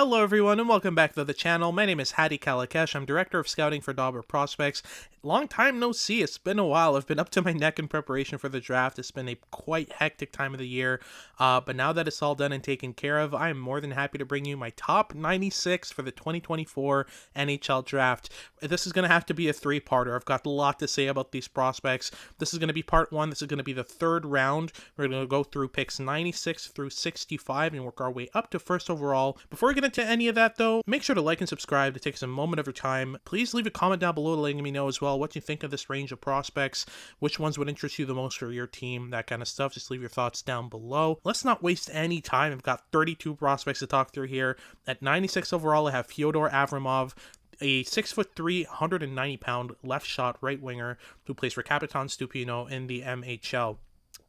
Hello everyone and welcome back to the channel. My name is Hadi Kalakesh. I'm Director of Scouting for Dauber Prospects. Long time no see. It's been a while. I've been up to my neck in preparation for the draft. It's been a quite hectic time of the year. But now that it's all done and taken care of, I am more than happy to bring you my top 96 for the 2024 NHL Draft. This is going to have to be a three-parter. I've got a lot to say about these prospects. This is going to be part one. This is going to be the third round. We're going to go through picks 96 through 65 and work our way up to first overall. Before we get into any of that though, make sure to like and subscribe to take some moment of your time. Please leave a comment down below letting me know as well what you think of this range of prospects, which ones would interest you the most for your team, that kind of stuff. Just leave your thoughts down below. Let's not waste any time. I've got 32 prospects to talk through here. At 96 overall, I have Fodor Avov, a 6'3", 190-pound left shot right winger who plays for Capitan Stupino in the MHL.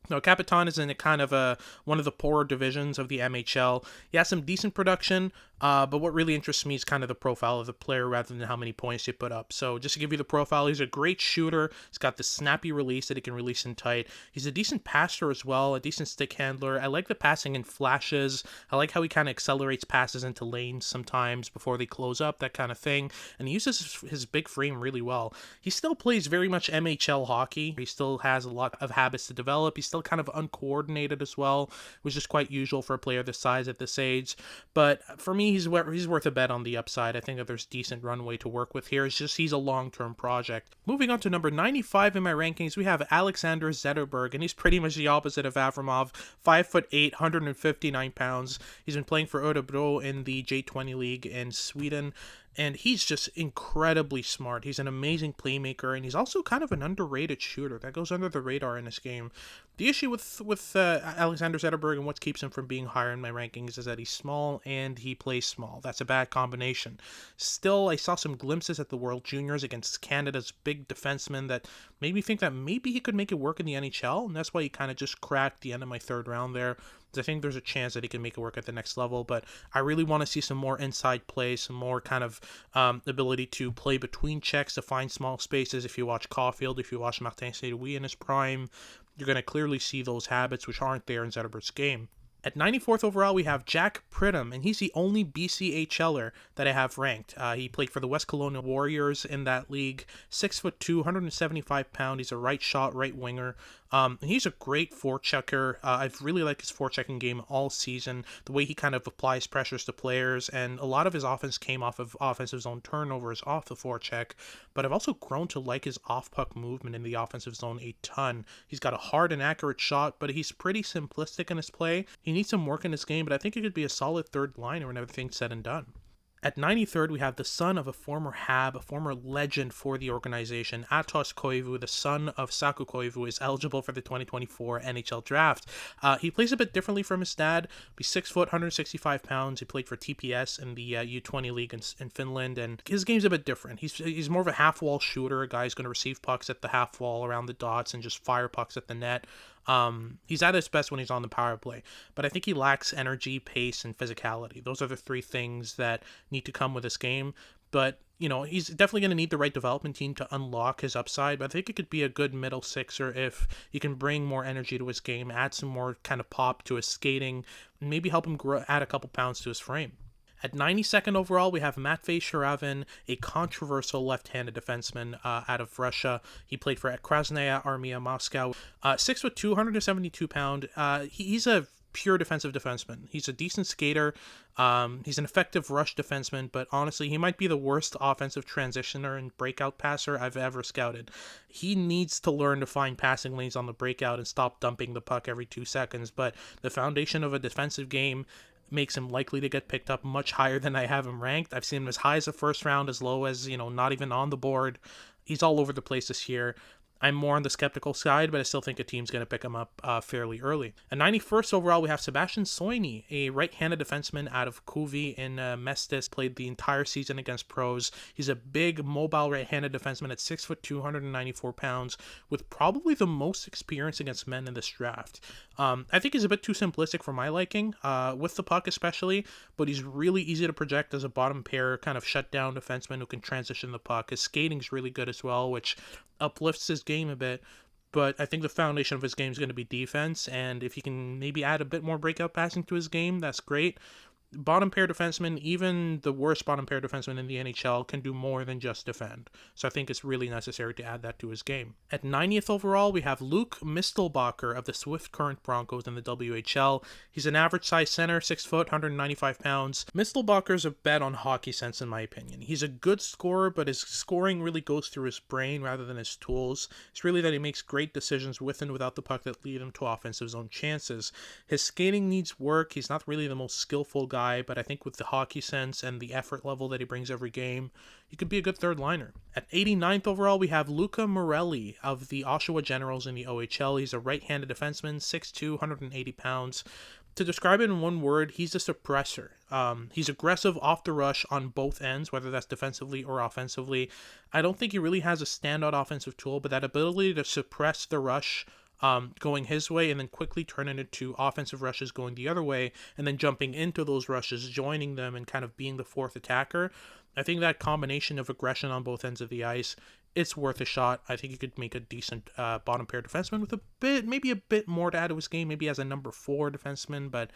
Now, Capitan is in a kind of one of the poorer divisions of the MHL. He has some decent production, but what really interests me is kind of the profile of the player rather than how many points he put up. So just to give you the profile, he's a great shooter. He's got the snappy release that he can release in tight. He's a decent passer as well, a decent stick handler. I like the passing in flashes. I like how he kind of accelerates passes into lanes sometimes before they close up, that kind of thing. And he uses his big frame really well. He still plays very much MHL hockey. He still has a lot of habits to develop. He's still kind of uncoordinated as well, which is quite usual for a player this size at this age. But for me, he's worth a bet on the upside. I think that there's decent runway to work with here. It's just he's a long-term project. Moving on to number 95 in my rankings, we have Alexander Zetterberg, and he's pretty much the opposite of Avramov. 5'8", 159 pounds. He's been playing for Örebro in the J20 League in Sweden. And he's just incredibly smart. He's an amazing playmaker, and he's also kind of an underrated shooter that goes under the radar in this game. The issue with Alexander Zetterberg and what keeps him from being higher in my rankings is that he's small and he plays small. That's a bad combination. Still, I saw some glimpses at the World Juniors against Canada's big defenseman that made me think that maybe he could make it work in the NHL, and that's why he kind of just cracked the end of my third round there. I think there's a chance that he can make it work at the next level, but I really want to see some more inside play, some more kind of ability to play between checks to find small spaces. If you watch Caulfield, if you watch Martin Saint-Louis in his prime, you're going to clearly see those habits which aren't there in Zetterberg's game. At 94th overall, we have Jack Pridham, and he's the only BCHLer that I have ranked. He played for the West Colonial Warriors in that league. 6'2", 175 pound. He's a right shot, right winger. He's a great forechecker. I've really liked his forechecking game all season, the way he kind of applies pressures to players, and a lot of his offense came off of offensive zone turnovers off the forecheck, but I've also grown to like his off-puck movement in the offensive zone a ton. He's got a hard and accurate shot, but he's pretty simplistic in his play. He needs some work in his game, but I think he could be a solid third liner when everything's said and done. At 93rd, we have the son of a former Hab, a former legend for the organization, Atos Koivu. The son of Saku Koivu is eligible for the 2024 NHL Draft. He plays a bit differently from his dad. He's 6 foot, 165 pounds. He played for TPS in the U20 League in Finland, and his game's a bit different. He's more of a half-wall shooter, a guy who's going to receive pucks at the half wall around the dots and just fire pucks at the net. He's at his best when he's on the power play, but I think he lacks energy, pace, and physicality. Those are the three things that need to come with this game. But, you know, he's definitely going to need the right development team to unlock his upside, but I think it could be a good middle sixer if you can bring more energy to his game, add some more kind of pop to his skating, and maybe help him add a couple pounds to his frame. At 92nd overall, we have Matvei Shavan, a controversial left-handed defenseman out of Russia. He played for Krasnaya Armia Moscow. 6'2", 172 pound. He's a pure defensive defenseman. He's a decent skater. He's an effective rush defenseman, but honestly, he might be the worst offensive transitioner and breakout passer I've ever scouted. He needs to learn to find passing lanes on the breakout and stop dumping the puck every 2 seconds, but the foundation of a defensive game makes him likely to get picked up much higher than I have him ranked. I've seen him as high as the first round, as low as, not even on the board. He's all over the place this year. I'm more on the skeptical side, but I still think a team's going to pick him up fairly early. At 91st overall, we have Sebastian Soini, a right-handed defenseman out of Kuvi in Mestis, played the entire season against pros. He's a big, mobile right-handed defenseman at 6'2", 194 pounds, with probably the most experience against men in this draft. I think he's a bit too simplistic for my liking, with the puck especially, but he's really easy to project as a bottom pair, kind of shut-down defenseman who can transition the puck. His skating's really good as well, which uplifts his game a bit, but I think the foundation of his game is going to be defense, and if he can maybe add a bit more breakout passing to his game, that's great. bottom pair defensemen, even the worst bottom pair defenseman in the NHL, can do more than just defend. So I think it's really necessary to add that to his game. At 90th overall, we have Luke Mistelbacher of the Swift Current Broncos in the WHL. He's an average size center, 6 foot, 195 pounds. Mistelbacher's a bet on hockey sense, in my opinion. He's a good scorer, but his scoring really goes through his brain rather than his tools. It's really that he makes great decisions with and without the puck that lead him to offensive zone chances. His skating needs work. He's not really the most skillful guy, but I think with the hockey sense and the effort level that he brings every game, he could be a good third liner. At 89th overall, we have Luca Morelli of the Oshawa Generals in the OHL. He's a right-handed defenseman, 6'2", 180 pounds. To describe it in one word, he's a suppressor. He's aggressive off the rush on both ends, whether that's defensively or offensively. I don't think he really has a standout offensive tool, but that ability to suppress the rush going his way and then quickly turn it into offensive rushes going the other way and then jumping into those rushes, joining them and kind of being the fourth attacker. I think that combination of aggression on both ends of the ice, it's worth a shot. I think he could make a decent bottom pair defenseman with maybe a bit more to add to his game, maybe as a number 4 defenseman, but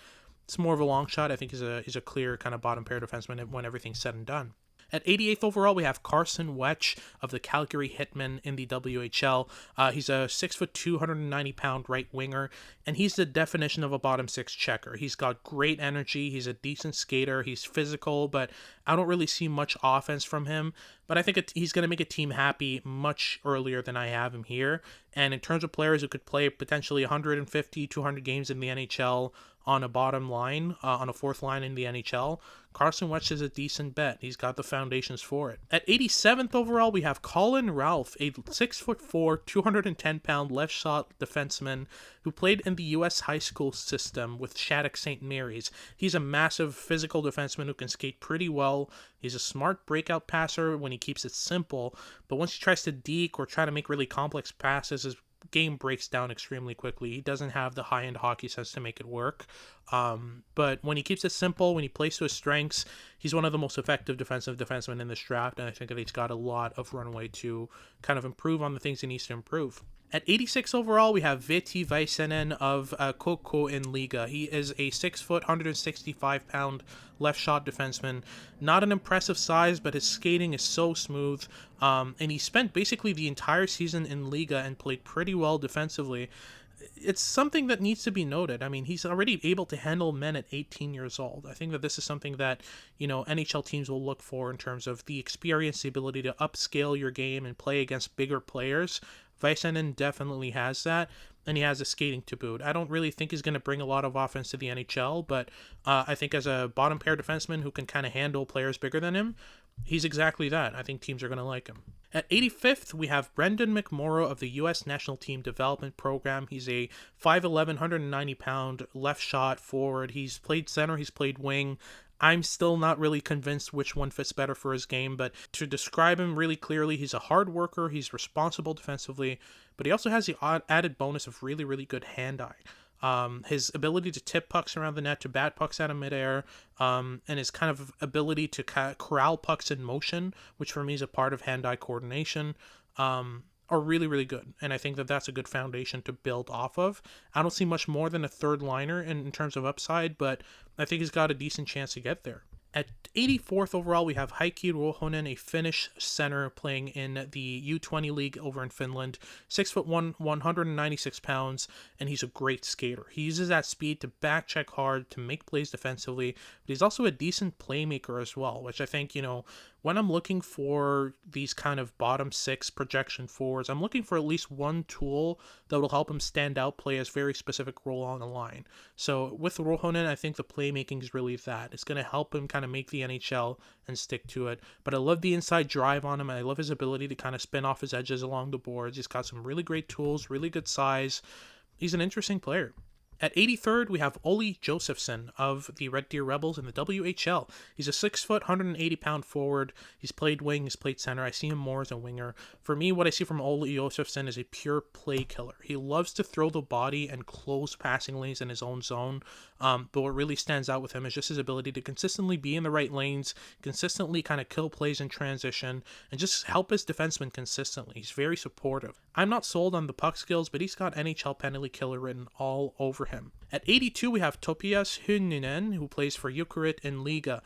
it's more of a long shot. I think he's a clear kind of bottom pair defenseman when everything's said and done. At 88th overall, we have Carson Wetch of the Calgary Hitmen in the WHL. He's a 6'2", 190-pound right winger, and he's the definition of a bottom 6 checker. He's got great energy. He's a decent skater. He's physical, but I don't really see much offense from him. But I think he's going to make a team happy much earlier than I have him here. And in terms of players who could play potentially 150, 200 games in the NHL on a bottom line, on a fourth line in the NHL, Carson Wetch is a decent bet. He's got the foundations for it. At 87th overall, we have Colin Ralph, a 6'4", 210-pound left shot defenseman who played in the U.S. high school system with Shattuck St. Mary's. He's a massive physical defenseman who can skate pretty well. He's a smart breakout passer when he keeps it simple, but once he tries to deke or try to make really complex passes, his game breaks down extremely quickly. He doesn't have the high-end hockey sense to make it work. But when he keeps it simple, when he plays to his strengths, he's one of the most effective defensive defensemen in this draft, and I think that he's got a lot of runway to kind of improve on the things he needs to improve. At 86 overall, we have Veynen of Koko in Liga. He is a 6', 165-pound left shot defenseman. Not an impressive size, but his skating is so smooth. And he spent basically the entire season in Liga and played pretty well defensively. It's something that needs to be noted. I mean, he's already able to handle men at 18 years old. I think that this is something that, NHL teams will look for in terms of the experience, the ability to upscale your game and play against bigger players. Veynen definitely has that, and he has the skating to boot. I don't really think he's going to bring a lot of offense to the NHL, but I think as a bottom pair defenseman who can kind of handle players bigger than him, he's exactly that. I think teams are going to like him. At 85th, we have Brendan McCror of the U.S. National Team Development Program. He's a 5'11", 190-pound left shot forward. He's played center, he's played wing. I'm still not really convinced which one fits better for his game, but to describe him really clearly, he's a hard worker, he's responsible defensively, but he also has the added bonus of really, really good hand-eye. His ability to tip pucks around the net, to bat pucks out of midair, and his kind of ability to corral pucks in motion, which for me is a part of hand-eye coordination, are really, really good. And I think that that's a good foundation to build off of. I don't see much more than a third liner in terms of upside, but I think he's got a decent chance to get there. At 84th overall, we have Heikki Ronen, a Finnish center playing in the U20 league over in Finland. 6'1", 196 pounds, and he's a great skater. He uses that speed to back check hard, to make plays defensively, but he's also a decent playmaker as well, which I think, when I'm looking for these kind of bottom 6 projection forwards, I'm looking for at least one tool that will help him stand out, play a very specific role on the line. So with Ronen, I think the playmaking is really that. It's going to help him kind of make the NHL and stick to it. But I love the inside drive on him, and I love his ability to kind of spin off his edges along the boards. He's got some really great tools, really good size. He's an interesting player. At 83rd, we have Olli Josephson of the Red Deer Rebels in the WHL. He's a 6', 180-pound forward. He's played wing, he's played center. I see him more as a winger. For me, what I see from Olli Josephson is a pure play killer. He loves to throw the body and close passing lanes in his own zone. But what really stands out with him is just his ability to consistently be in the right lanes, consistently kind of kill plays in transition, and just help his defenseman consistently. He's very supportive. I'm not sold on the puck skills, but he's got NHL penalty killer written all over him. At 82, we have Topias Hunen, who plays for Jukurit in Liga.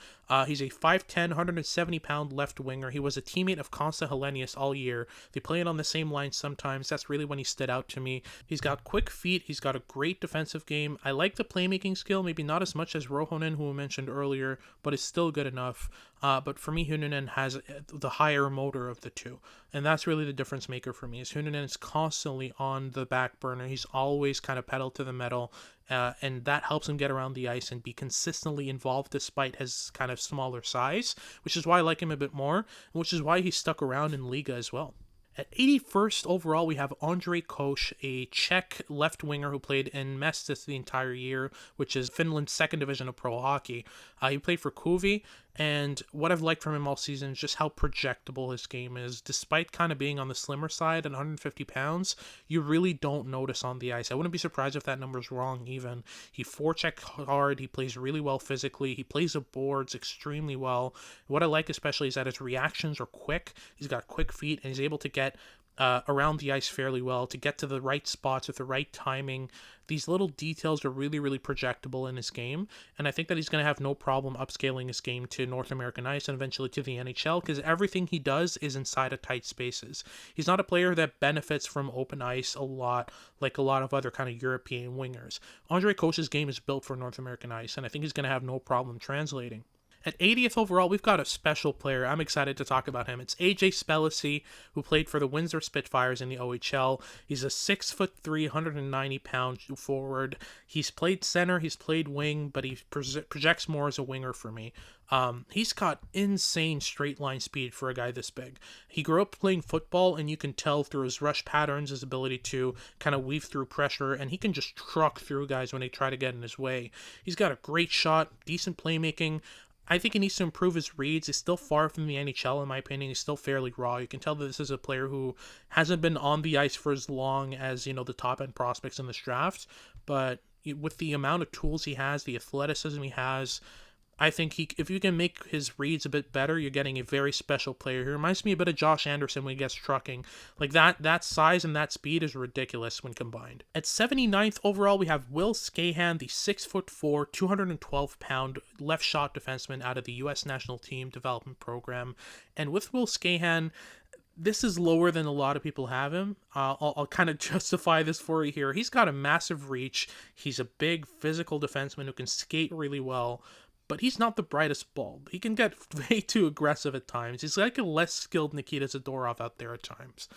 He's a 5'10", 170-pound left winger. He was a teammate of Consta Hellenius all year. They played on the same line sometimes. That's really when he stood out to me. He's got quick feet. He's got a great defensive game. I like the playmaking skill, maybe not as much as Ronen, who we mentioned earlier, but it's still good enough. But for me, Hunen has the higher motor of the two. And that's really the difference maker for me, is Hunen is constantly on the back burner. He's always kind of pedal to the metal. And that helps him get around the ice and be consistently involved despite his kind of smaller size, which is why I like him a bit more, which is why he's stuck around in Liga as well. At 81st overall, we have Ondrej Kosh, a Czech left winger who played in Mestis the entire year, which is Finland's second division of pro hockey. He played for Kuvi, and what I've liked from him all season is just how projectable his game is. Despite kind of being on the slimmer side at 150 pounds, you really don't notice on the ice. I wouldn't be surprised if that number's wrong even. He forechecks hard, he plays really well physically, he plays the boards extremely well. What I like especially is that his reactions are quick. He's got quick feet, and he's able to get around the ice fairly well, to get to the right spots with the right timing. These little details are really, really projectable in his game, and I think that he's going to have no problem upscaling his game to North American ice and eventually to the NHL, because everything he does is inside of tight spaces. He's not a player that benefits from open ice a lot, like a lot of other kind of European wingers. Ondrej Kosh's game is built for North American ice, and I think he's going to have no problem translating. At 80th overall, we've got a special player. I'm excited to talk about him. It's AJ Spelly, who played for the Windsor Spitfires in the OHL. He's a 6'3", 190-pound forward. He's played center, he's played wing, but he projects more as a winger for me. He's got insane straight line speed for a guy this big. He grew up playing football, and you can tell through his rush patterns, his ability to kind of weave through pressure, and he can just truck through guys when they try to get in his way. He's got a great shot, decent playmaking. I think he needs to improve his reads. He's still far from the NHL, in my opinion. He's still fairly raw. You can tell that this is a player who hasn't been on the ice for as long as, the top-end prospects in this draft. But with the amount of tools he has, the athleticism he has, I think if you can make his reads a bit better, you're getting a very special player. He reminds me a bit of Josh Anderson when he gets trucking. Like that size and that speed is ridiculous when combined. At 79th overall, we have Will Skahan, the 6'4", 212-pound left shot defenseman out of the U.S. national team development program. And with Will Skahan, this is lower than a lot of people have him. I'll kind of justify this for you here. He's got a massive reach. He's a big physical defenseman who can skate really well, but he's not the brightest bulb. He can get way too aggressive at times. He's like a less skilled Nikita Zadorov out there at times.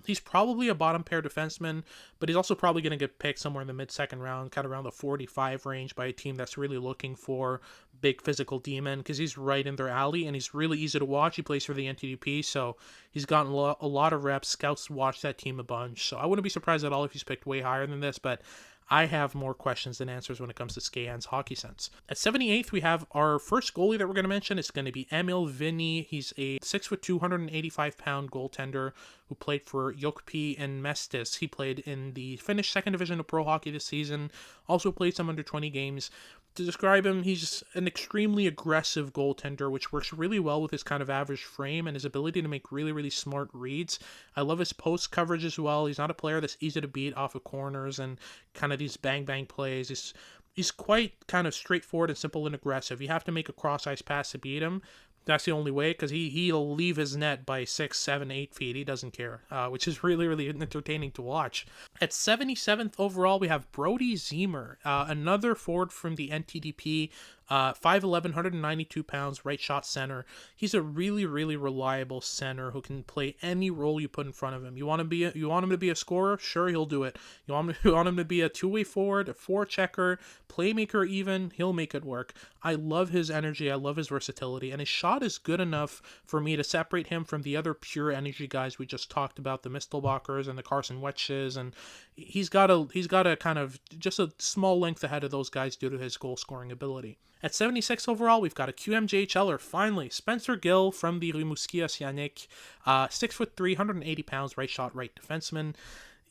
He's probably a bottom pair defenseman, but he's also probably going to get picked somewhere in the mid-second round, kind of around the 45 range by a team that's really looking for big physical D-men, because he's right in their alley, and he's really easy to watch. He plays for the NTDP, so he's gotten a lot of reps. Scouts watch that team a bunch, so I wouldn't be surprised at all if he's picked way higher than this, but I have more questions than answers when it comes to Skahan's hockey sense. At 78th, we have our first goalie that we're going to mention. It's going to be Emil Vinnie. He's a 6'2", 185-pound goaltender who played for Jokpi and Mestis. He played in the Finnish second division of pro hockey this season, also played some under 20 games. To describe him, he's just an extremely aggressive goaltender, which works really well with his kind of average frame and his ability to make really, really smart reads. I love his post coverage as well. He's not a player that's easy to beat off of corners and kind of these bang-bang plays. He's quite kind of straightforward and simple and aggressive. You have to make a cross-ice pass to beat him. That's the only way, because he'll leave his net by 6, 7, 8 feet. He doesn't care, which is really, really entertaining to watch. At 77th overall, we have Brody Zemer, another forward from the NTDP, 5'11", 192 pounds, right shot center. He's a really, really reliable center who can play any role you put in front of him. You want him to be a scorer? Sure, he'll do it. You want him to be a two-way forward, a forechecker, playmaker even? He'll make it work. I love his energy. I love his versatility, and his shot is good enough for me to separate him from the other pure energy guys we just talked about, the Mistelbachers and the Carson Wetches, and he's got a kind of just a small length ahead of those guys due to his goal scoring ability. At 76 overall, we've got a QMJHLer, finally, Spencer Gill from the Rimouski Oceanic, 6'3", 180 pounds, right shot, right defenseman.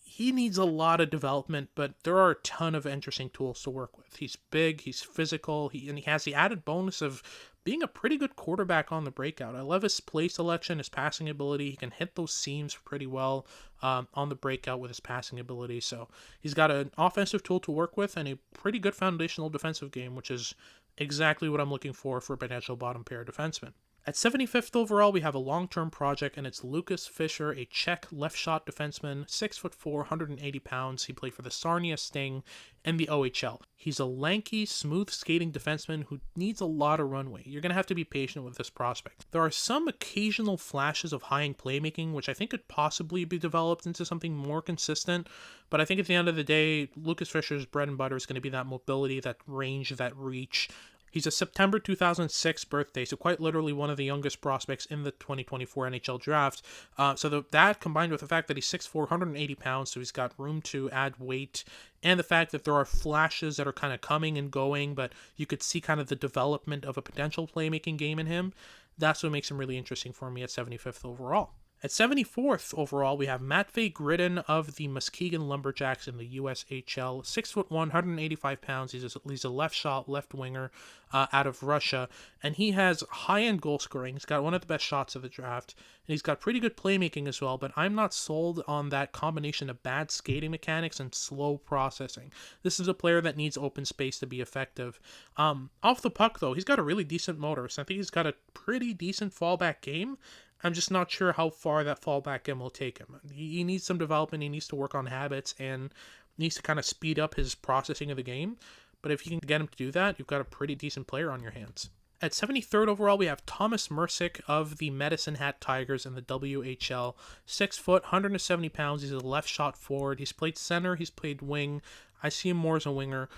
He needs a lot of development, but there are a ton of interesting tools to work with. He's big, he's physical, and he has the added bonus of being a pretty good quarterback on the breakout. I love his play selection, his passing ability. He can hit those seams pretty well on the breakout with his passing ability. So he's got an offensive tool to work with and a pretty good foundational defensive game, which is exactly what I'm looking for a potential bottom pair defenseman. At 75th overall, we have a long-term project, and it's Lukas Fischer, a Czech left-shot defenseman, 6'4", 180 pounds. He played for the Sarnia Sting and the OHL. He's a lanky, smooth-skating defenseman who needs a lot of runway. You're going to have to be patient with this prospect. There are some occasional flashes of high-end playmaking, which I think could possibly be developed into something more consistent, but I think at the end of the day, Lukas Fischer's bread and butter is going to be that mobility, that range, that reach. He's a September 2006 birthday, so quite literally one of the youngest prospects in the 2024 NHL Draft. That combined with the fact that he's 6'4", 180 pounds, so he's got room to add weight, and the fact that there are flashes that are kind of coming and going, but you could see kind of the development of a potential playmaking game in him, that's what makes him really interesting for me at 75th overall. At 74th overall, we have Matvei Gidden of the Muskegon Lumberjacks in the USHL. 6'1", 185 pounds. He's a left shot, left winger out of Russia. And he has high-end goal scoring. He's got one of the best shots of the draft. And he's got pretty good playmaking as well, but I'm not sold on that combination of bad skating mechanics and slow processing. This is a player that needs open space to be effective. Off the puck, though, he's got a really decent motor. So I think he's got a pretty decent fallback game. I'm just not sure how far that fallback game will take him. He needs some development. He needs to work on habits and needs to kind of speed up his processing of the game. But if you can get him to do that, you've got a pretty decent player on your hands. At 73rd overall, we have Thomas Mercick of the Medicine Hat Tigers in the WHL. 6 foot, 170 pounds. He's a left shot forward. He's played center. He's played wing. I see him more as a winger.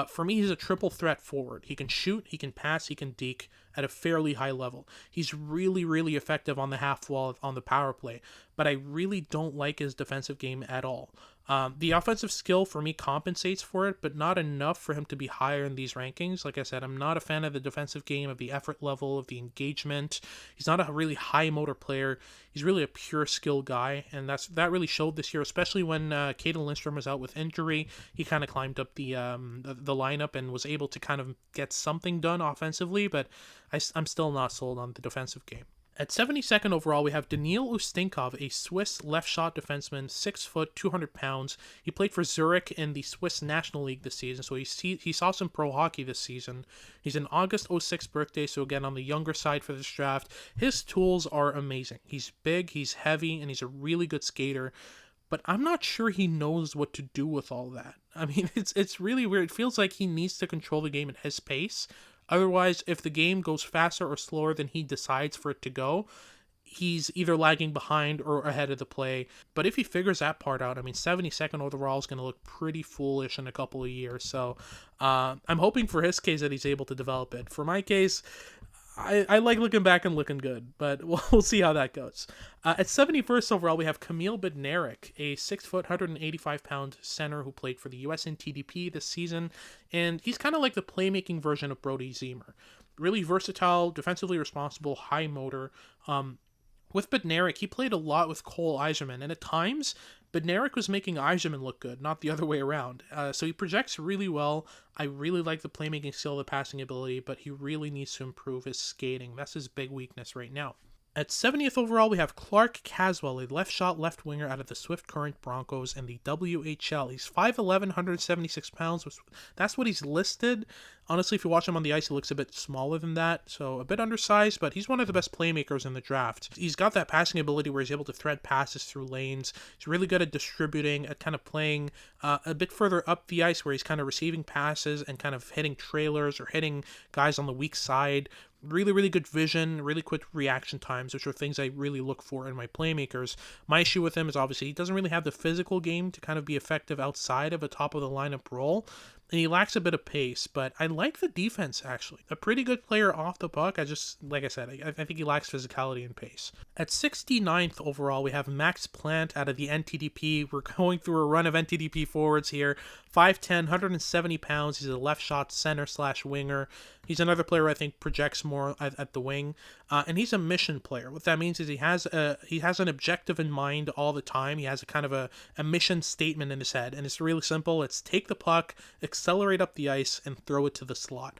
For me, he's a triple threat forward. He can shoot, he can pass, he can deke at a fairly high level. He's really, really effective on the half wall on the power play, but I really don't like his defensive game at all. The offensive skill for me compensates for it, but not enough for him to be higher in these rankings. Like I said, I'm not a fan of the defensive game, of the effort level, of the engagement. He's not a really high motor player. He's really a pure skill guy, and that really showed this year, especially when Caden Lindstrom was out with injury. He kind of climbed up the lineup and was able to kind of get something done offensively, but I'm still not sold on the defensive game. At 72nd overall, we have Denis Ustinov, a Swiss left-shot defenseman, 6 foot, 200 pounds. He played for Zurich in the Swiss National League this season, so he saw some pro hockey this season. He's an August 06 birthday, so again, on the younger side for this draft. His tools are amazing. He's big, he's heavy, and he's a really good skater, but I'm not sure he knows what to do with all that. I mean, it's really weird. It feels like he needs to control the game at his pace. Otherwise, if the game goes faster or slower than he decides for it to go, he's either lagging behind or ahead of the play. But if he figures that part out, I mean, 72nd overall is going to look pretty foolish in a couple of years. So I'm hoping for his case that he's able to develop it. For my case, I like looking back and looking good, but we'll see how that goes. At 71st overall, we have Camillebner, a 6 foot, 185 pound center who played for the USN TDP this season, and he's kind of like the playmaking version of Brody Zemer. Really versatile, defensively responsible, high motor. With Bednarik, he played a lot with Cole Eiserman, and at times, Bednarik was making Eiserman look good, not the other way around. So he projects really well. I really like the playmaking skill, the passing ability, but he really needs to improve his skating. That's his big weakness right now. At 70th overall, we have Clark Caswell, a left shot, left winger out of the Swift Current Broncos in the WHL. He's 5'11", 176 pounds. That's what he's listed. Honestly, if you watch him on the ice, he looks a bit smaller than that, so a bit undersized, but he's one of the best playmakers in the draft. He's got that passing ability where he's able to thread passes through lanes. He's really good at distributing, at kind of playing a bit further up the ice where he's kind of receiving passes and kind of hitting trailers or hitting guys on the weak side. Really, really good vision, really quick reaction times, which are things I really look for in my playmakers. My issue with him is obviously he doesn't really have the physical game to kind of be effective outside of a top-of-the-lineup role, and he lacks a bit of pace, but I like the defense, actually. A pretty good player off the puck. Like I said, I think he lacks physicality and pace. At 69th overall, we have Max Plante out of the NTDP. We're going through a run of NTDP forwards here. 5'10", 170 pounds. He's a left shot center / winger. He's another player I think projects more at the wing, and he's a mission player. What that means is he has an objective in mind all the time. He has a kind of a mission statement in his head, and it's really simple. It's take the puck, accelerate up the ice, and throw it to the slot.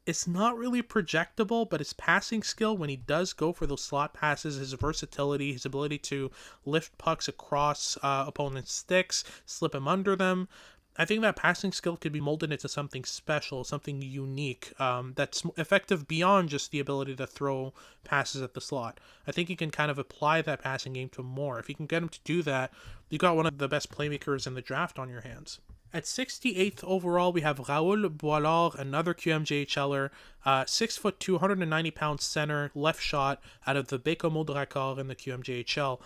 It's not really projectable, but his passing skill, when he does go for those slot passes, his versatility, his ability to lift pucks across opponents' sticks, slip him under them, I think that passing skill could be molded into something special, something unique, that's effective beyond just the ability to throw passes at the slot. I think you can kind of apply that passing game to more. If you can get him to do that, you got one of the best playmakers in the draft on your hands. At 68th overall, we have Ruu Bo, another QMJHLer, 6'2", 290-pound center, left shot out of the Beko Modrakar in the QMJHL.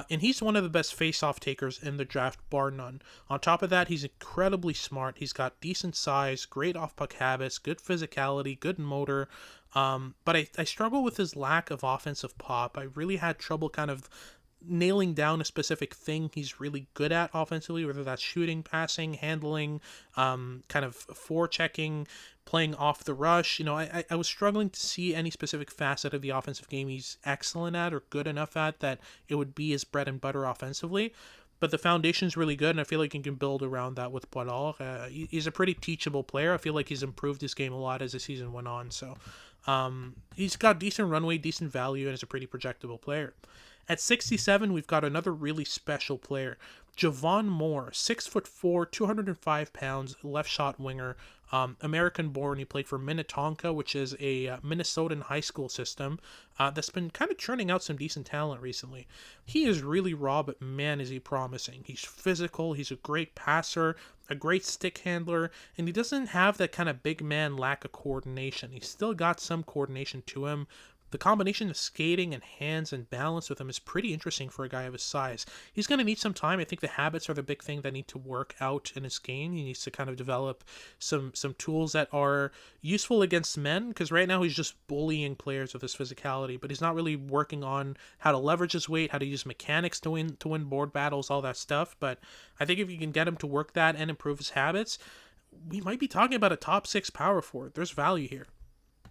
And he's one of the best face-off takers in the draft, bar none. On top of that, he's incredibly smart. He's got decent size, great off-puck habits, good physicality, good motor. But I struggle with his lack of offensive pop. I really had trouble kind of nailing down a specific thing he's really good at offensively, whether that's shooting, passing, handling, kind of forechecking, playing off the rush. I was struggling to see any specific facet of the offensive game he's excellent at or good enough at that it would be his bread and butter offensively. But the foundation's really good, and I feel like you can build around that with Boilard. He's a pretty teachable player. I feel like he's improved his game a lot as the season went on. So he's got decent runway, decent value, and is a pretty projectable player. At 67, we've got another really special player, Javon Moore, 6'4", 205 pounds, left shot winger, American-born. He played for Minnetonka, which is a Minnesotan high school system that's been kind of churning out some decent talent recently. He is really raw, but man, is he promising. He's physical, he's a great passer, a great stick handler, and he doesn't have that kind of big man lack of coordination. He's still got some coordination to him. The combination of skating and hands and balance with him is pretty interesting for a guy of his size. He's going to need some time. I think the habits are the big thing that need to work out in his game. He needs to kind of develop some tools that are useful against men, because right now he's just bullying players with his physicality, but he's not really working on how to leverage his weight, how to use mechanics to win board battles, all that stuff. But I think if you can get him to work that and improve his habits, we might be talking about a top 6 power forward. There's value here.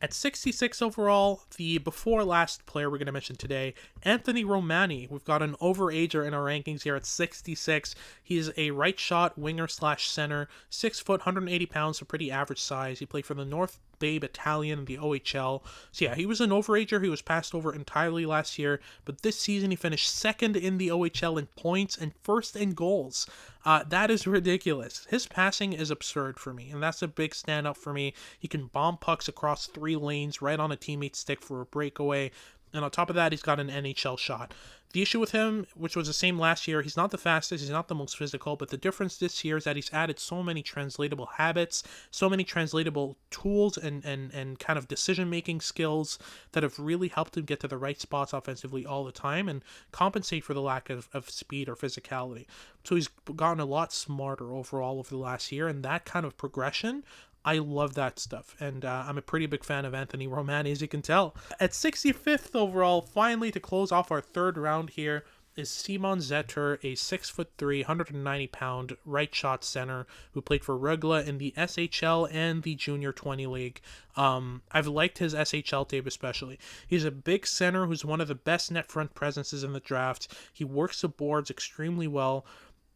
At 66 overall, the before last player we're going to mention today, Anthony Romanii. We've got an overager in our rankings here at 66. He's a right shot winger / center, 6 foot, 180 pounds, so pretty average size. He played for the North Bay Battalion in the OHL. So yeah, he was an overager. He was passed over entirely last year, but this season he finished second in the OHL in points and first in goals. That is ridiculous. His passing is absurd for me, and that's a big standout for me. He can bomb pucks across 3 lanes right on a teammate's stick for a breakaway. And on top of that, he's got an NHL shot. The issue with him, which was the same last year, he's not the fastest, he's not the most physical, but the difference this year is that he's added so many translatable habits, so many translatable tools and kind of decision-making skills that have really helped him get to the right spots offensively all the time and compensate for the lack of speed or physicality. So he's gotten a lot smarter overall over the last year, and that kind of progression, I love that stuff, and I'm a pretty big fan of Anthony Romanii, as you can tell. At 65th overall, finally to close off our third round here, is Simon Zetter, a 6'3", 190-pound right shot center who played for Rögle in the SHL and the Junior 20 League. I've liked his SHL tape especially. He's a big center who's one of the best net front presences in the draft. He works the boards extremely well.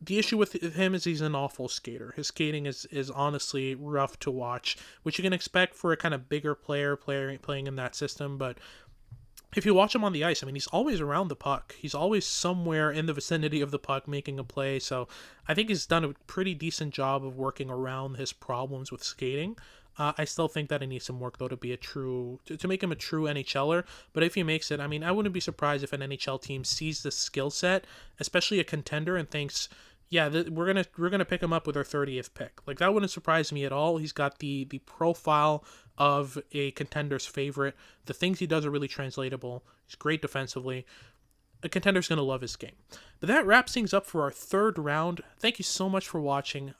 The issue with him is he's an awful skater. His skating is honestly rough to watch, which you can expect for a kind of bigger player playing in that system. But if you watch him on the ice, I mean, he's always around the puck. He's always somewhere in the vicinity of the puck making a play. So I think he's done a pretty decent job of working around his problems with skating. I still think that he needs some work, though, to be to make him a true NHLer. But if he makes it, I mean, I wouldn't be surprised if an NHL team sees the skill set, especially a contender, and thinks, yeah, we're gonna pick him up with our 30th pick. Like, that wouldn't surprise me at all. He's got the profile of a contender's favorite. The things he does are really translatable. He's great defensively. A contender's going to love his game. But that wraps things up for our third round. Thank you so much for watching.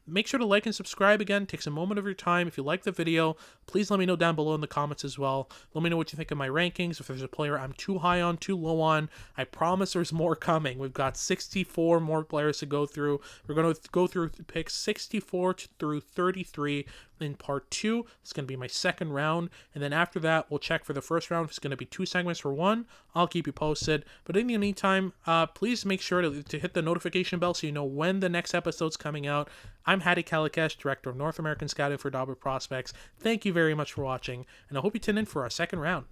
Make sure to like and subscribe again. It takes a moment of your time. If you like the video, please let me know down below in the comments as well. Let me know what you think of my rankings. If there's a player I'm too high on, too low on, I promise there's more coming. We've got 64 more players to go through. We're going to go through picks 64 through 33 in part 2. It's going to be my second round. And then after that, we'll check for the first round. If it's going to be 2 segments for 1, I'll keep you posted. But in the meantime, please always make sure to hit the notification bell so you know when the next episode's coming out. I'm Hadi Kalikesh, Director of North American Scouting for Dobber Prospects. Thank you very much for watching, and I hope you tune in for our second round.